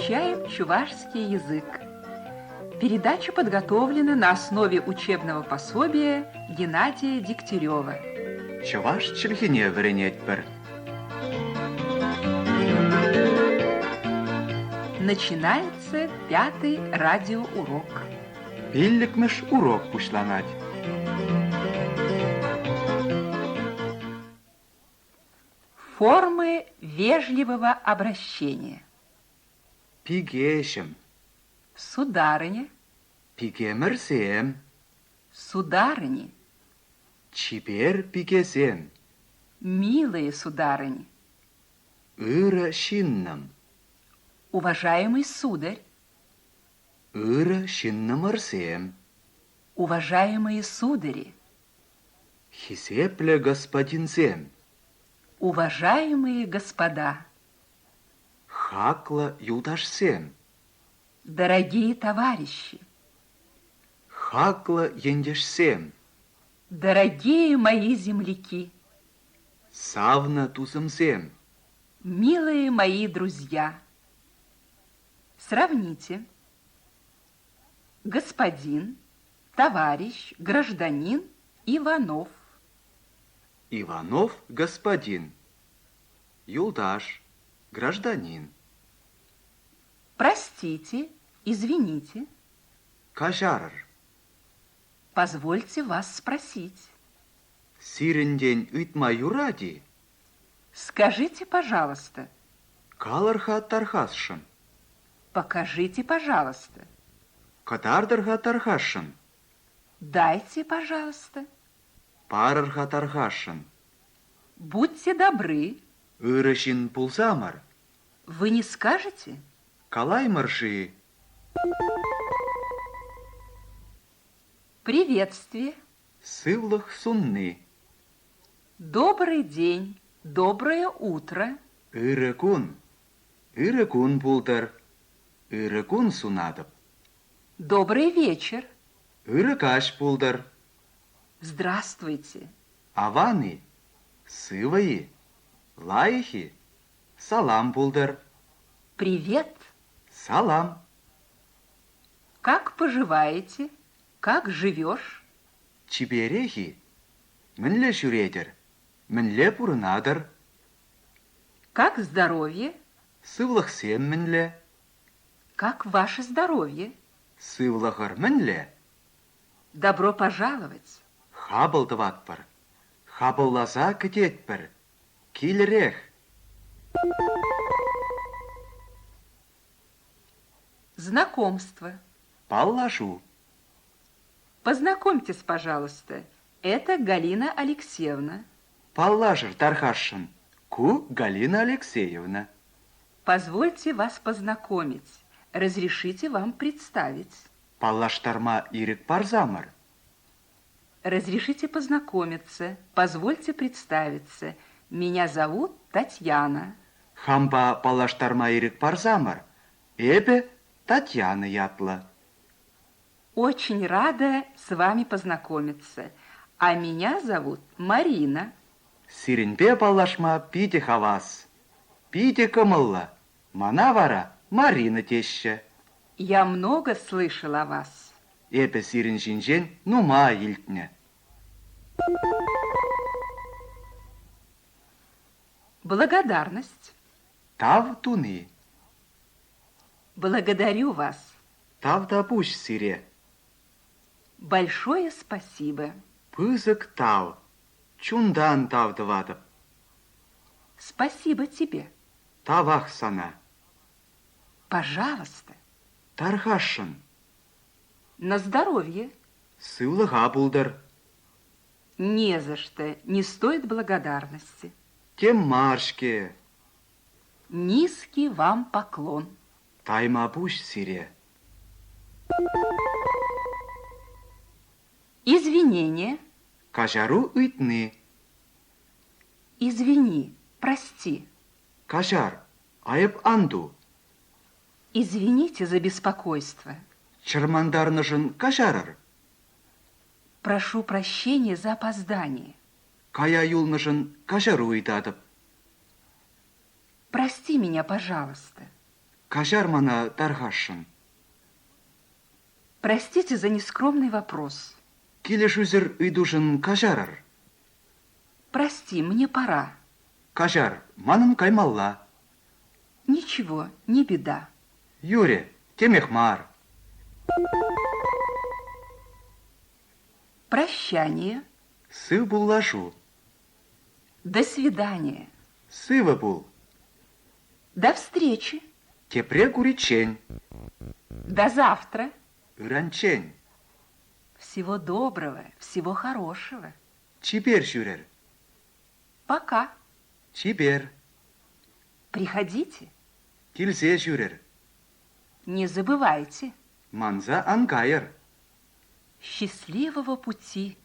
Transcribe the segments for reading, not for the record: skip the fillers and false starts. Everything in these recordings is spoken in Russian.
Изучаем чувашский язык. Передача подготовлена на основе учебного пособия Геннадия Дегтярева. Чуваш чилхине вренеть пер. Начинается 5-й радиоурок. Пилликмеш урок пушланать. Формы вежливого обращения. Пигешем, Сударыня, пигемерсем, сударыни, чипер пигесем, милые сударыни, ыра шиннам, уважаемый сударь, ыра шиннамарсем, уважаемые судари, хисепле господинсем, уважаемые господа, хакла юдашсем, дорогие товарищи, хакла ендешсем, дорогие мои земляки, савна тузамсем. милые мои друзья. Сравните. Господин, товарищ, гражданин Иванов. Иванов господин, юлдаш гражданин, Простите, извините, кажарр, позвольте вас спросить. сирендень итма юради, Скажите, пожалуйста, каларха тархасшын, покажите, пожалуйста, катардарха тархашшын, дайте, пожалуйста, парарха тархашшын, будьте добры, ырышин пулсамар, вы не скажете? калай марши, Приветствие, сывлах сунны, добрый день, доброе утро, ырыкун пултар, ырыкун сунадып, добрый вечер, ырыкаш пулдар, здравствуйте, аваны, сываи, лайхи, салам пулдар, привет, салам, как поживаете, как живешь? чиберехи, мінле шүредер, мінле пурнадыр, Как здоровье? сывлахсем мінле, Как ваше здоровье? сывлахар мінле, Добро пожаловать. хабылдыватпыр, хабылласа кететпір, килрех. Знакомство. Паллашу, Познакомьтесь, пожалуйста. Это Галина Алексеевна. паллашыр тархашшын, ку Галина Алексеевна. Позвольте вас познакомить. Разрешите вам представить. Паллаштарма ирик парзамыр, Разрешите познакомиться. Позвольте представиться. Меня зовут Татьяна. хампа паллаштарма ирик парзамыр, эбе Татьяна ятла. Очень рада с вами познакомиться. А меня зовут Марина. Сиренпе паллашма пите хавас, пите кымылла, мана вара Марина теща. Я много слышала о вас. Эпе сирен шинжен нума илтне. Благодарность. Тав туны, Благодарю вас. тав тапуш сире, Большое спасибо. пызык тав, чундан тав дыватып, Спасибо тебе. тавах сана, Пожалуйста. тархашшын, На здоровье. сывлыға пулдыр, Не за что. Не стоит благодарности. тем маршке, Низкий вам поклон. тайма пуш сире, Извинения. кажару итны, Извини. Прости. кажар, айып анду, Извините за беспокойство. чырмандарнышын кажарыр, Прошу прощения за опоздание. кая юлнышын кажару итатып, Прости меня, пожалуйста. Кажар мана тархашшын. Простите за нескромный вопрос. Килеш үзір үйдушын кажарар. Прости, мне пора. Кажар, манын каймалла. Ничего, не беда. Юре, темехмар. Прощание. Сы буллашу. До свидания. Сывы бул. До встречи. Тепре куричень. До завтра. Ыранчень. Всего доброго, всего хорошего. Чибер шүрер. Пока. Чибер. Приходите. Килсе шүрер. Не забывайте. Манза анкайыр. Счастливого пути.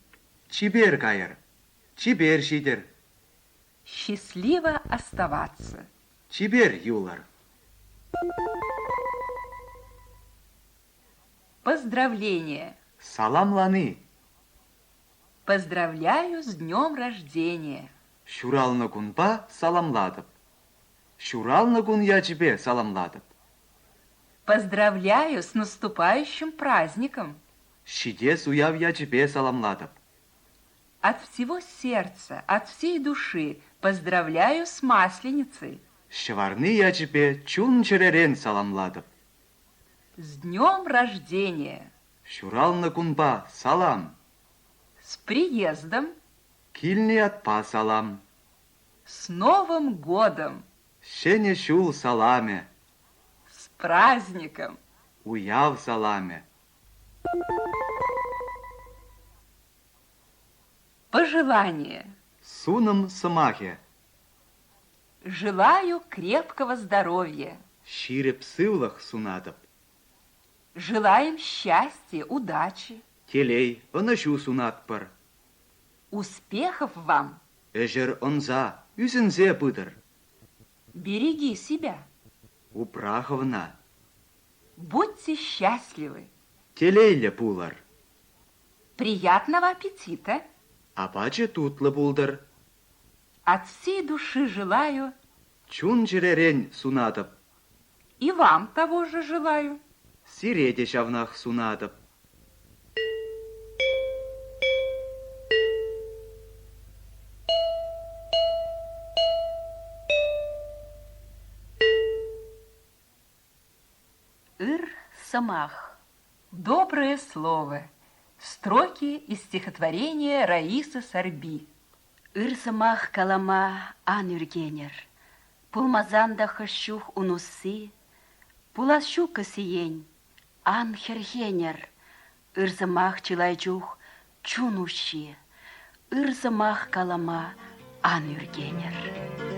Чибер кайыр. Чибер шидер. Счастливо оставаться. Чибер юлар. Поздравления. Саламланы. Поздравляю с днем рождения. Шуралны кунпа саламладып. Шуралны кун я тебе саламладып. Поздравляю с наступающим праздником. Шиде суяв я тебе саламладып. От всего сердца, от всей души поздравляю с Масленицей. Шварны я тебе чун черерен саламладып. С днем рождения. Шуралны кунпа салам. С приездом. Килни атпа салам. С Новым годом. Шене шул саламе. С праздником. Уяв саламе. Пожелание. Суным сымахе. Желаю крепкого здоровья. Ширеп сывлах сунатып. Желаем счастья, удачи. Телей ынышу сунатпыр. Успехов вам. Эжер онза, үзінзе пыдыр. Береги себя. Упраховна. Будьте счастливы. Телейле пулар. Приятного аппетита. Апаче тутлы булдыр. От всей души желаю. Чун черерен сунатып. И вам того же желаю. Сиреде шавнах сунатып. Ыр-Самах. Доброе слово. Строки из стихотворения Раисы Сарби. Ыр-Самах калама ан үргенер. Пулмазанда хыщух унусы. Пулашу кысиень ан херхенер. Ыр-Самах чилайчух чунущи. Ыр-Самах калама ан үргенер.